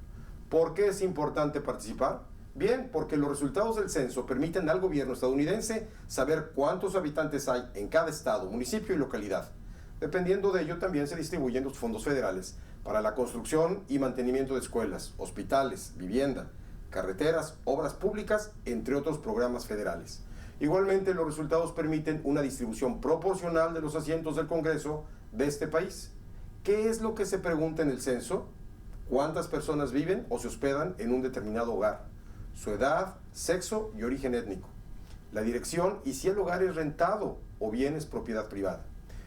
¿Por qué es importante participar? Bien, porque los resultados del censo permiten al gobierno estadounidense saber cuántos habitantes hay en cada estado, municipio y localidad. Dependiendo de ello, también se distribuyen los fondos federales para la construcción y mantenimiento de escuelas, hospitales, vivienda, carreteras, obras públicas, entre otros programas federales. Igualmente, los resultados permiten una distribución proporcional de los asientos del Congreso de este país. ¿Qué es lo que se pregunta en el censo? ¿Cuántas personas viven o se hospedan en un determinado hogar? Su edad, sexo y origen étnico. La dirección y si el hogar es rentado o bien es propiedad privada.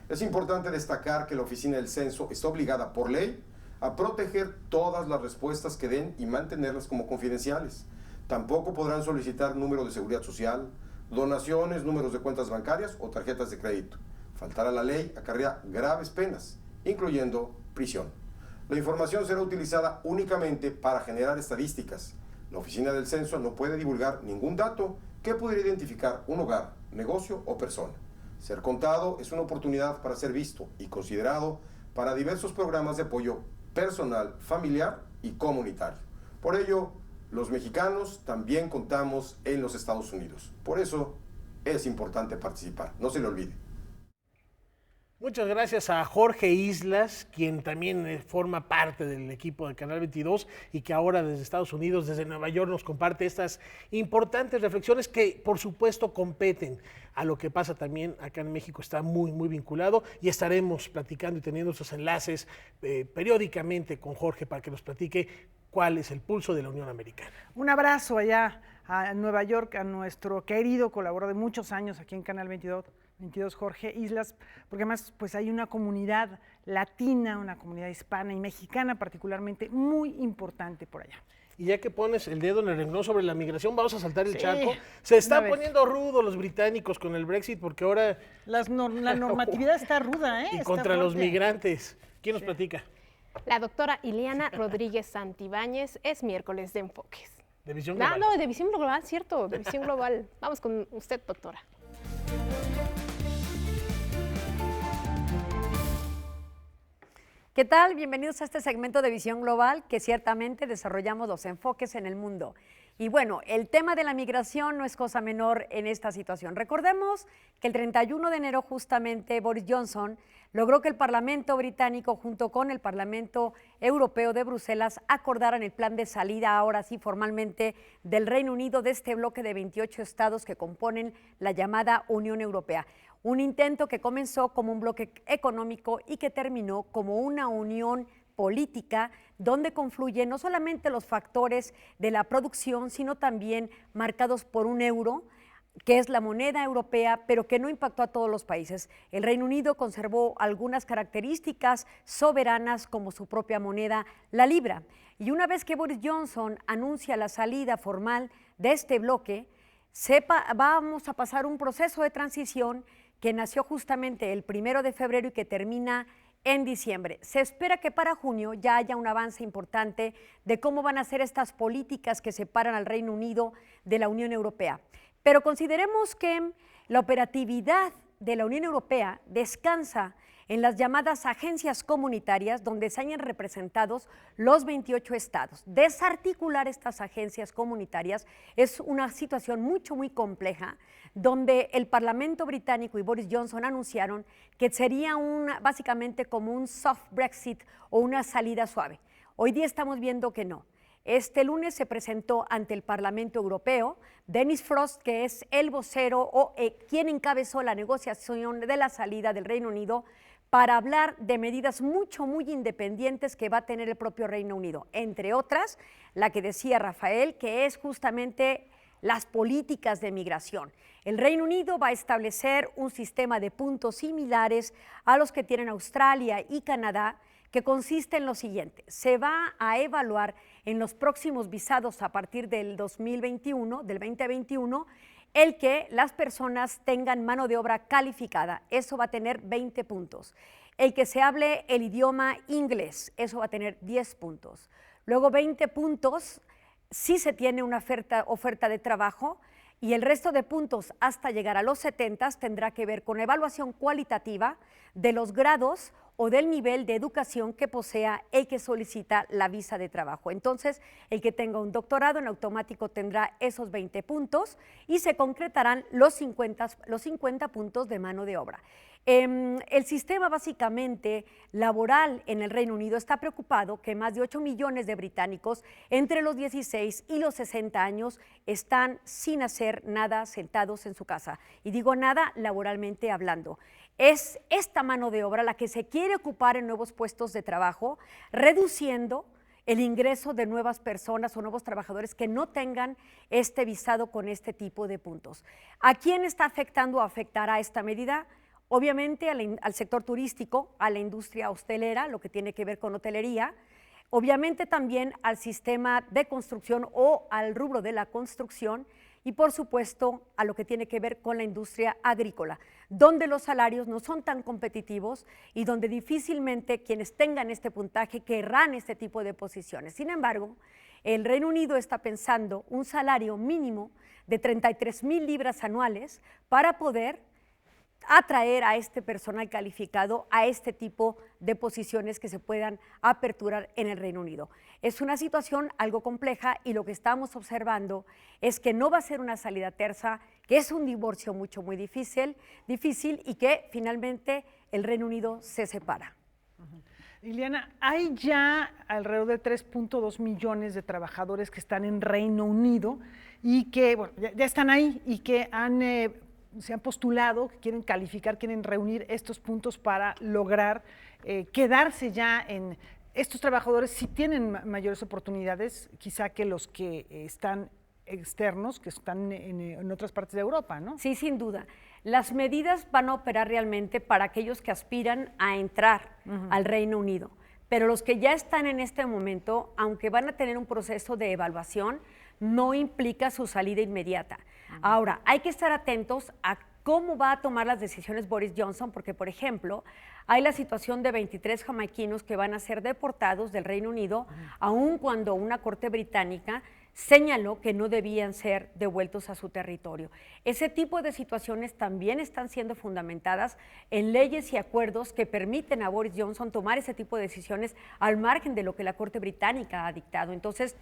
Es importante destacar que la Oficina del Censo está obligada por ley a proteger todas las respuestas que den y mantenerlas como confidenciales. Tampoco podrán solicitar número de seguridad social, donaciones, números de cuentas bancarias o tarjetas de crédito. Faltar a la ley acarrea graves penas, incluyendo prisión. La información será utilizada únicamente para generar estadísticas. La Oficina del Censo no puede divulgar ningún dato que pudiera identificar un hogar, negocio o persona. Ser contado es una oportunidad para ser visto y considerado para diversos programas de apoyo personal, familiar y comunitario. Por ello, los mexicanos también contamos en los Estados Unidos. Por eso es importante participar, no se le olvide. Muchas gracias a Jorge Islas, quien también forma parte del equipo de Canal 22 y que ahora desde Estados Unidos, desde Nueva York, nos comparte estas importantes reflexiones que por supuesto competen a lo que pasa también acá en México. Está muy vinculado y estaremos platicando y teniendo esos enlaces periódicamente con Jorge para que nos platique cuál es el pulso de la Unión Americana. Un abrazo allá a Nueva York, a nuestro querido colaborador de muchos años aquí en Canal 22, Jorge Islas, porque además pues hay una comunidad latina, una comunidad hispana y mexicana particularmente muy importante por allá. Y ya que pones el dedo en el renglón sobre la migración, vamos a saltar el Sí, charco. Se están poniendo rudos los británicos con el Brexit porque ahora... La normatividad está ruda, ¿eh? Y Está contra los fuerte. migrantes. ¿Quién nos platica? La doctora Ileana Rodríguez Santibáñez. Es miércoles de enfoques. De visión global. No, de visión global, cierto, de visión global. Vamos con usted, doctora. ¿Qué tal? Bienvenidos a este segmento de Visión Global que ciertamente desarrollamos los enfoques en el mundo. Y bueno, el tema de la migración no es cosa menor en esta situación. Recordemos que el 31 de enero justamente Boris Johnson logró que el Parlamento británico junto con el Parlamento Europeo de Bruselas acordaran el plan de salida ahora sí formalmente del Reino Unido de este bloque de 28 estados que componen la llamada Unión Europea. Un intento que comenzó como un bloque económico y que terminó como una unión política donde confluyen no solamente los factores de la producción, sino también marcados por un euro que es la moneda europea, pero que no impactó a todos los países. El Reino Unido conservó algunas características soberanas como su propia moneda, la libra. Y una vez que Boris Johnson anuncia la salida formal de este bloque, vamos a pasar un proceso de transición que nació justamente el 1 de febrero y que termina en diciembre. Se espera que para junio ya haya un avance importante de cómo van a ser estas políticas que separan al Reino Unido de la Unión Europea. Pero consideremos que la operatividad de la Unión Europea descansa en las llamadas agencias comunitarias donde se hayan representados los 28 estados. Desarticular estas agencias comunitarias es una situación muy compleja, donde el Parlamento británico y Boris Johnson anunciaron que sería básicamente como un soft Brexit o una salida suave. Hoy día estamos viendo que no. Este lunes se presentó ante el Parlamento Europeo Dennis Frost, que es el vocero o quien encabezó la negociación de la salida del Reino Unido, para hablar de medidas muy independientes que va a tener el propio Reino Unido, entre otras, la que decía Rafael, que es justamente las políticas de migración. El Reino Unido va a establecer un sistema de puntos similares a los que tienen Australia y Canadá, que consiste en lo siguiente: se va a evaluar en los próximos visados a partir del 2021, el que las personas tengan mano de obra calificada, eso va a tener 20 puntos. El que se hable el idioma inglés, eso va a tener 10 puntos. Luego 20 puntos si se tiene una oferta de trabajo, y el resto de puntos hasta llegar a los 70 tendrá que ver con evaluación cualitativa de los grados o del nivel de educación que posea el que solicita la visa de trabajo. Entonces, el que tenga un doctorado en automático tendrá esos 20 puntos y se concretarán los 50 puntos de mano de obra. El sistema básicamente laboral en el Reino Unido está preocupado que más de 8 millones de británicos entre los 16 y los 60 años están sin hacer nada, sentados en su casa. Y digo nada laboralmente hablando. Es esta mano de obra la que se quiere ocupar en nuevos puestos de trabajo, reduciendo el ingreso de nuevas personas o nuevos trabajadores que no tengan este visado con este tipo de puntos. ¿A quién está afectando o afectará esta medida? Obviamente al sector turístico, a la industria hostelera, lo que tiene que ver con hotelería, obviamente también al sistema de construcción o al rubro de la construcción, y por supuesto a lo que tiene que ver con la industria agrícola, donde los salarios no son tan competitivos y donde difícilmente quienes tengan este puntaje querrán este tipo de posiciones. Sin embargo, el Reino Unido está pensando un salario mínimo de 33,000 libras anuales para poder atraer a este personal calificado a este tipo de posiciones que se puedan aperturar en el Reino Unido. Es una situación algo compleja y lo que estamos observando es que no va a ser una salida tersa, que es un divorcio muy difícil y que finalmente el Reino Unido se separa. Liliana, hay ya alrededor de 3.2 millones de trabajadores que están en Reino Unido y que bueno, ya están ahí y que se han postulado, que quieren calificar, quieren reunir estos puntos para lograr quedarse ya en estos trabajadores. Si tienen mayores oportunidades, quizá que los que están externos, que están en otras partes de Europa, ¿no? Sí, sin duda. Las medidas van a operar realmente para aquellos que aspiran a entrar al Reino Unido, pero los que ya están en este momento, aunque van a tener un proceso de evaluación, no implica su salida inmediata. Ahora, hay que estar atentos a cómo va a tomar las decisiones Boris Johnson, porque, por ejemplo, hay la situación de 23 jamaiquinos que van a ser deportados del Reino Unido, aun cuando una corte británica señaló que no debían ser devueltos a su territorio. Ese tipo de situaciones también están siendo fundamentadas en leyes y acuerdos que permiten a Boris Johnson tomar ese tipo de decisiones al margen de lo que la corte británica ha dictado. Entonces,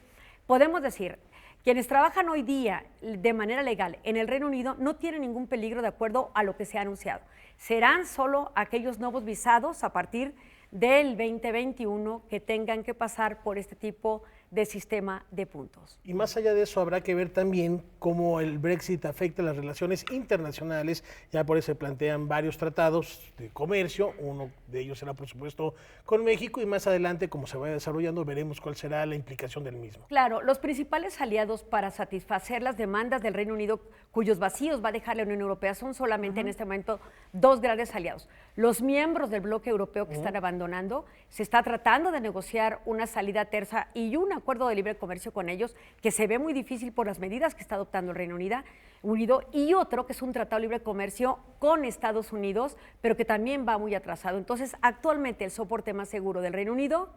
podemos decir, quienes trabajan hoy día de manera legal en el Reino Unido no tienen ningún peligro de acuerdo a lo que se ha anunciado. Serán solo aquellos nuevos visados a partir del 2021 que tengan que pasar por este tipo de sistema de puntos. Y más allá de eso, habrá que ver también cómo el Brexit afecta las relaciones internacionales. Ya por eso se plantean varios tratados de comercio, uno de ellos será por supuesto con México, y más adelante, como se vaya desarrollando, veremos cuál será la implicación del mismo. Claro, los principales aliados para satisfacer las demandas del Reino Unido, cuyos vacíos va a dejar la Unión Europea, son solamente en este momento dos grandes aliados. Los miembros del bloque europeo que están abandonando, se está tratando de negociar una salida tersa y un acuerdo de libre comercio con ellos, que se ve muy difícil por las medidas que está adoptando el Reino Unido, y otro que es un tratado de libre comercio con Estados Unidos, pero que también va muy atrasado. Entonces, actualmente el soporte más seguro del Reino Unido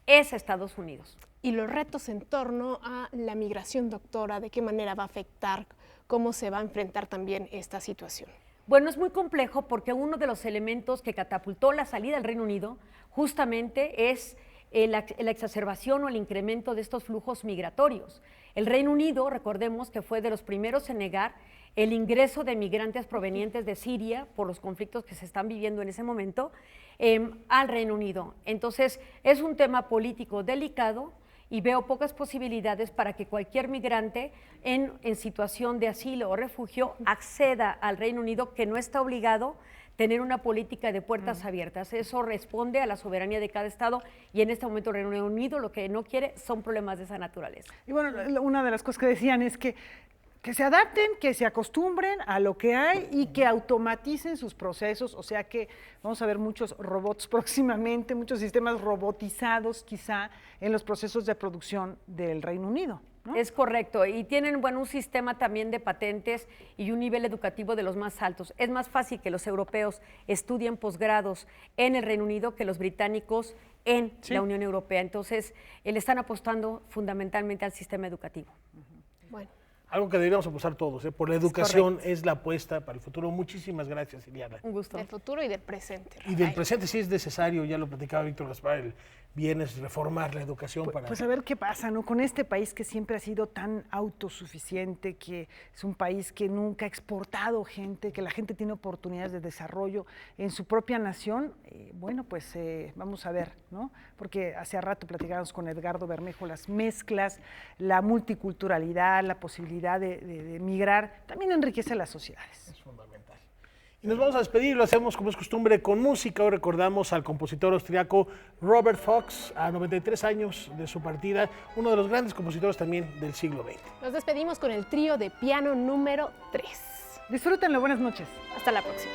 es Estados Unidos. Y los retos en torno a la migración, doctora, ¿de qué manera va a afectar, cómo se va a enfrentar también esta situación? Bueno, es muy complejo porque uno de los elementos que catapultó la salida del Reino Unido justamente es la exacerbación o el incremento de estos flujos migratorios. El Reino Unido, recordemos que fue de los primeros en negar el ingreso de migrantes provenientes de Siria por los conflictos que se están viviendo en ese momento al Reino Unido. Entonces, es un tema político delicado y veo pocas posibilidades para que cualquier migrante en situación de asilo o refugio acceda al Reino Unido, que no está obligado a tener una política de puertas abiertas. Eso responde a la soberanía de cada estado y en este momento el Reino Unido lo que no quiere son problemas de esa naturaleza. Y bueno, una de las cosas que decían es que se adapten, que se acostumbren a lo que hay y que automaticen sus procesos, o sea que vamos a ver muchos robots próximamente, muchos sistemas robotizados quizá en los procesos de producción del Reino Unido, ¿no? Es correcto, y tienen un sistema también de patentes y un nivel educativo de los más altos. Es más fácil que los europeos estudien posgrados en el Reino Unido que los británicos en la Unión Europea. Entonces, le están apostando fundamentalmente al sistema educativo. Bueno. Algo que deberíamos apostar todos, por la educación es la apuesta para el futuro. Muchísimas gracias, Iliana. Un gusto. Del futuro y del presente. Y del presente sí es necesario, ya lo platicaba Víctor Gaspar, el viernes, reformar la educación para... Pues a ver qué pasa, ¿no? Con este país que siempre ha sido tan autosuficiente, que es un país que nunca ha exportado gente, que la gente tiene oportunidades de desarrollo en su propia nación, bueno, pues vamos a ver, ¿no? Porque hace rato platicábamos con Edgardo Bermejo las mezclas, la multiculturalidad, la posibilidad de migrar, también enriquece las sociedades. Es fundamental. Y nos vamos a despedir, lo hacemos como es costumbre con música. Hoy recordamos al compositor austriaco Robert Fox, a 93 años de su partida, uno de los grandes compositores también del siglo XX. Nos despedimos con el trío de piano número 3. Disfrútenlo, buenas noches. Hasta la próxima.